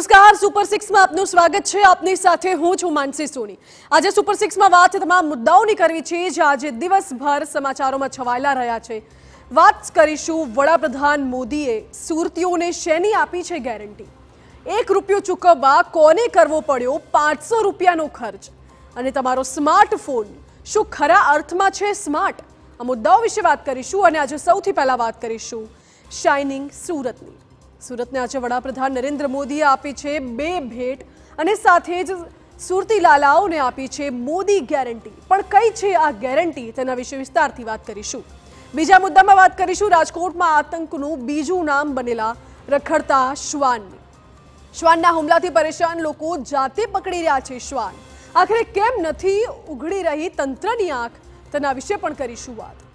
નમસ્કાર, સુપર 6 માં આપનું સ્વાગત છે। આપની સાથે હું છું માનસી સોની। આજે સુપર 6 માં વાત તમામ મુદ્દાઓની કરવી છે જે આજે દિવસભર સમાચારોમાં છવાયેલા રહ્યા છે। વાત કરીશું વડાપ્રધાન મોદીએ સુરતીઓને શેની આપી છે ગેરંટી। 1 રૂપિયો ચૂકવવા કોને કરવો પડ્યો 500 રૂપિયાનો ખર્ચ અને તમારો સ્માર્ટફોન શું ખરા અર્થમાં છે સ્માર્ટ। આ મુદ્દાઓ વિશે વાત કરીશું અને આજે સૌથી પહેલા વાત કરીશું શાઇનિંગ સુરતની। सूरत ने आज वडाप्रधान नरेंद्र मोदी आपी छे 2 भेट અને સાથે જ સુરતી લાલાઓને આપી છે મોદી ગેરંટી। પણ કઈ છે આ ગેરંટી તેના વિશે વિસ્તારથી વાત કરીશું। બીજા મુદ્દામાં વાત કરીશું રાજકોટમાં આતંકનું બીજું નામ બનેલા રખડતા શ્વાનની। શ્વાનના હુમલાથી પરેશાન લોકો જાતે પકડી રહ્યા છે શ્વાન। આખરે કેમ નથી ઉઘડી રહી તંત્રની આંખ તેના વિશે પણ કરીશું વાત।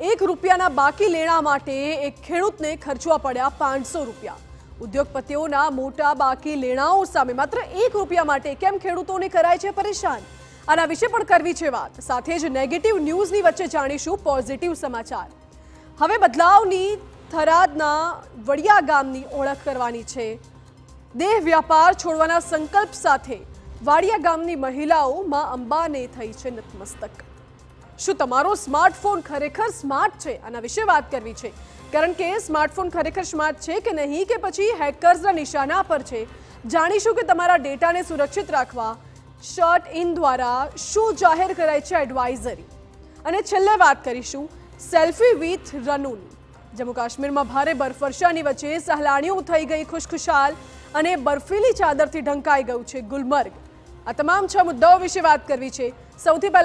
1 રૂપિયાના બાકી લેણા માટે એક ખેડૂતને ખર્ચવા પડ્યા 500 રૂપિયા। ઉદ્યોગપતિઓના મોટા બાકી લેણાઓ સામે માત્ર 1 રૂપિયા માટે કેમ ખેડૂતોને કરાય છે પરેશાન, આના વિશે પણ કરવી છે વાત। સાથે જ નેગેટિવ ન્યૂઝની વચ્ચે જાણીશું પોઝિટિવ સમાચાર। હવે બદલાવની થરાદના વડિયા ગામની ઓળખ કરવાની છે। દેહ વ્યાપાર છોડવાના સંકલ્પ સાથે વાડિયા ગામની મહિલાઓ માં અંબાને થઈ છે નતમસ્તક। શું તમારો સ્માર્ટફોન ખરેખર સ્માર્ટ છે, આના વિશે વાત કરવી છે। કારણ કે સ્માર્ટફોન ખરેખર સ્માર્ટ છે કે નહીં કે પછી હેકર્સના નિશાના પર છે। જાણીશું કે તમારા ડેટાને સુરક્ષિત રાખવા શર્ટ ઇન દ્વારા શું જાહેર કરાય છે એડવાઇઝરી। અને છેલ્લે વાત કરીશું સેલ્ફી વિથ રનુની। જમ્મુ કાશ્મીરમાં ભારે બરફવર્ષાની વચ્ચે સહેલાણીઓ થઈ ગઈ ખુશખુશાલ અને બર્ફીલી ચાદરથી ઢંકાઈ ગયું છે ગુલમર્ગ। આ તમામ 6 મુદ્દાઓ વિશે વાત કરવી છે। સૌથી પહેલા